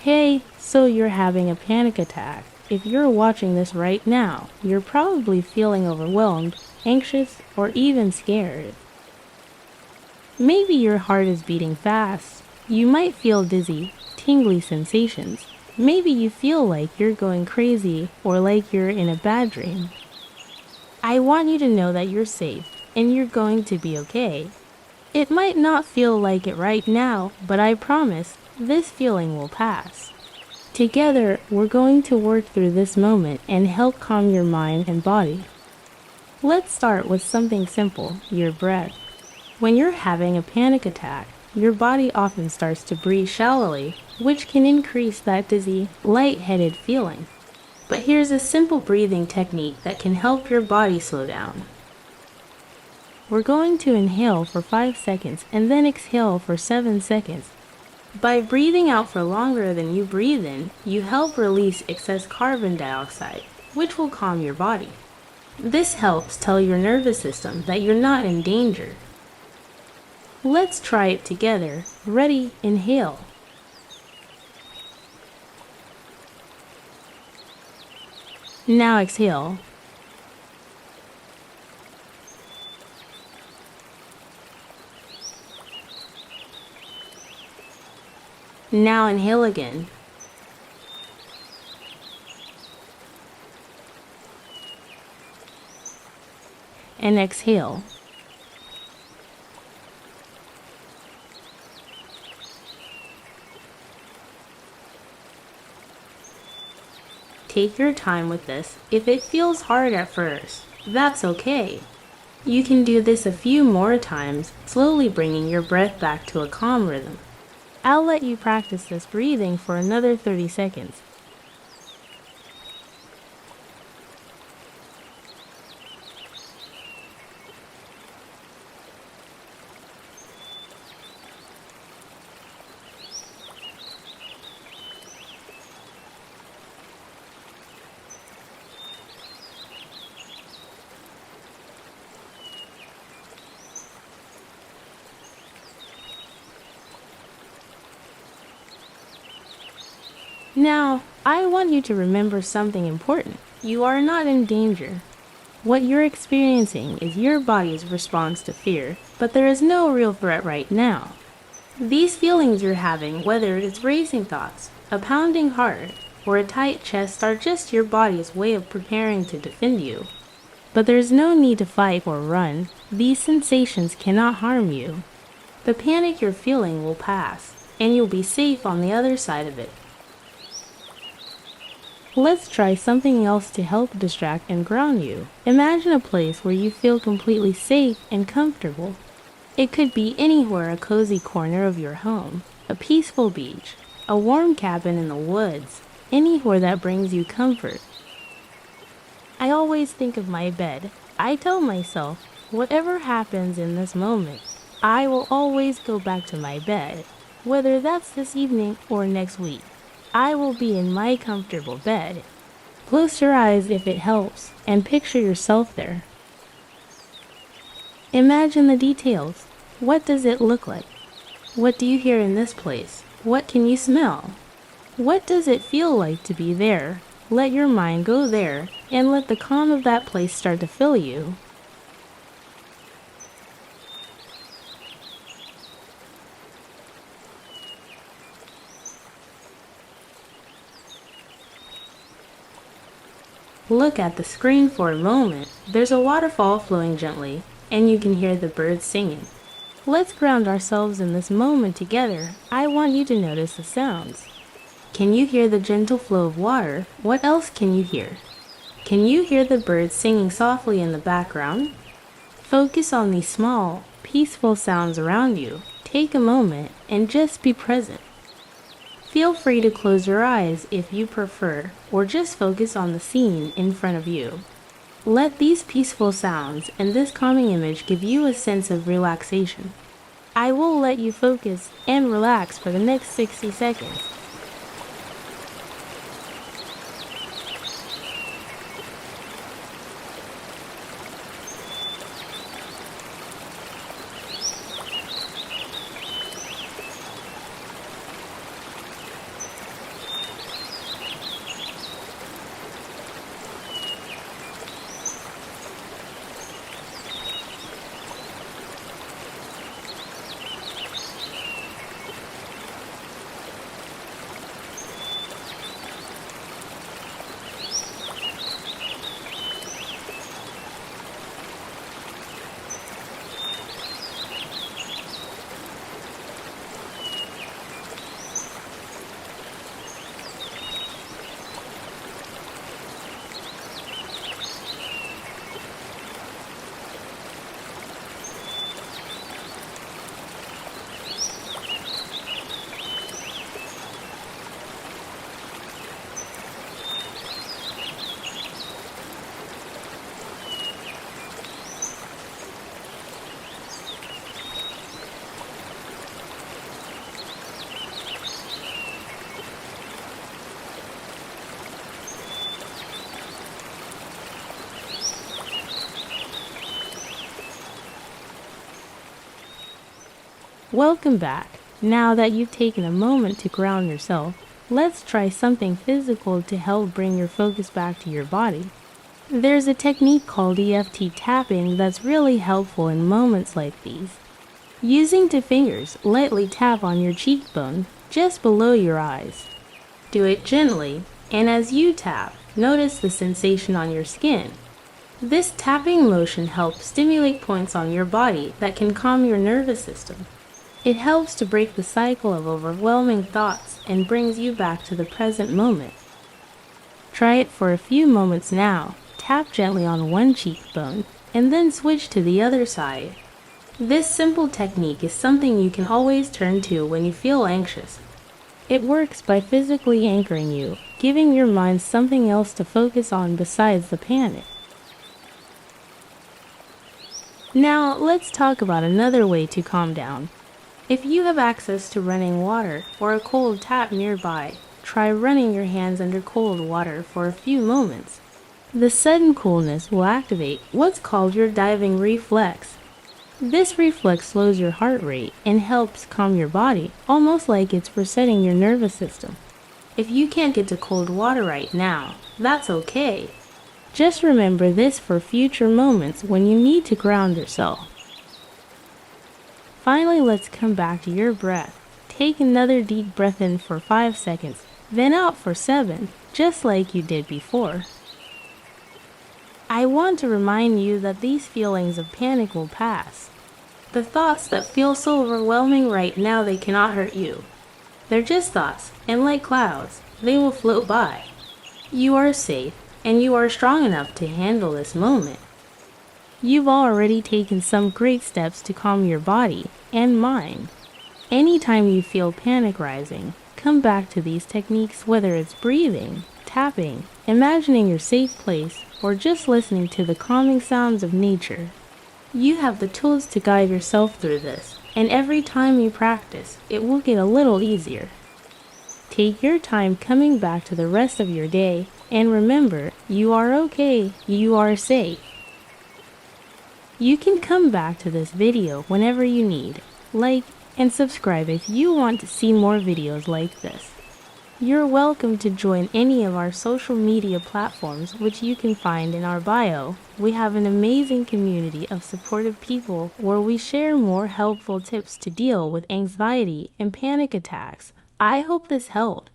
Hey, so you're having a panic attack. If you're watching this right now, you're probably feeling overwhelmed, anxious, or even scared. Maybe your heart is beating fast. You might feel dizzy, tingly sensations. Maybe you feel like you're going crazy or like you're in a bad dream. I want you to know that you're safe and you're going to be okay. It might not feel like it right now, but I promise this feeling will pass. Together, we're going to work through this moment and help calm your mind and body. Let's start with something simple, your breath. When you're having a panic attack, your body often starts to breathe shallowly, which can increase that dizzy, lightheaded feeling. But here's a simple breathing technique that can help your body slow down. We're going to inhale for 5 seconds and then exhale for 7 seconds. By breathing out for longer than you breathe in, you help release excess carbon dioxide, which will calm your body. This helps tell your nervous system that you're not in danger. Let's try it together. Ready? Inhale. Now exhale. Now inhale again. And exhale. Take your time with this. If it feels hard at first, that's okay. You can do this a few more times, slowly bringing your breath back to a calm rhythm. I'll let you practice this breathing for another 30 seconds. Now, I want you to remember something important. You are not in danger. What you're experiencing is your body's response to fear, but there is no real threat right now. These feelings you're having, whether it's racing thoughts, a pounding heart, or a tight chest, are just your body's way of preparing to defend you. But there's no need to fight or run. These sensations cannot harm you. The panic you're feeling will pass, and you'll be safe on the other side of it. Let's try something else to help distract and ground you. Imagine a place where you feel completely safe and comfortable. It could be anywhere, a cozy corner of your home, a peaceful beach, a warm cabin in the woods, anywhere that brings you comfort. I always think of my bed. I tell myself, whatever happens in this moment, I will always go back to my bed, whether that's this evening or next week. I will be in my comfortable bed. Close your eyes if it helps, and picture yourself there. Imagine the details. What does it look like? What do you hear in this place? What can you smell? What does it feel like to be there? Let your mind go there, and let the calm of that place start to fill you. Look at the screen for a moment. There's a waterfall flowing gently, and you can hear the birds singing. Let's ground ourselves in this moment together. I want you to notice the sounds. Can you hear the gentle flow of water? What else can you hear? Can you hear the birds singing softly in the background? Focus on these small, peaceful sounds around you. Take a moment and just be present. Feel free to close your eyes if you prefer, or just focus on the scene in front of you. Let these peaceful sounds and this calming image give you a sense of relaxation. I will let you focus and relax for the next 60 seconds. Welcome back. Now that you've taken a moment to ground yourself, let's try something physical to help bring your focus back to your body. There's a technique called EFT tapping that's really helpful in moments like these. Using 2 fingers, lightly tap on your cheekbone, just below your eyes. Do it gently, and as you tap, notice the sensation on your skin. This tapping motion helps stimulate points on your body that can calm your nervous system. It helps to break the cycle of overwhelming thoughts and brings you back to the present moment. Try it for a few moments now. Tap gently on one cheekbone, and then switch to the other side. This simple technique is something you can always turn to when you feel anxious. It works by physically anchoring you, giving your mind something else to focus on besides the panic. Now, let's talk about another way to calm down. If you have access to running water or a cold tap nearby, try running your hands under cold water for a few moments. The sudden coolness will activate what's called your diving reflex. This reflex slows your heart rate and helps calm your body, almost like it's resetting your nervous system. If you can't get to cold water right now, that's okay. Just remember this for future moments when you need to ground yourself. Finally, let's come back to your breath. Take another deep breath in for 5 seconds, then out for 7, just like you did before. I want to remind you that these feelings of panic will pass. The thoughts that feel so overwhelming right now, they cannot hurt you. They're just thoughts, and like clouds, they will float by. You are safe, and you are strong enough to handle this moment. You've already taken some great steps to calm your body and mind. Anytime you feel panic rising, come back to these techniques, whether it's breathing, tapping, imagining your safe place, or just listening to the calming sounds of nature. You have the tools to guide yourself through this, and every time you practice, it will get a little easier. Take your time coming back to the rest of your day, and remember, you are okay, you are safe. You can come back to this video whenever you need. Like and subscribe if you want to see more videos like this. You're welcome to join any of our social media platforms, which you can find in our bio. We have an amazing community of supportive people where we share more helpful tips to deal with anxiety and panic attacks. I hope this helped.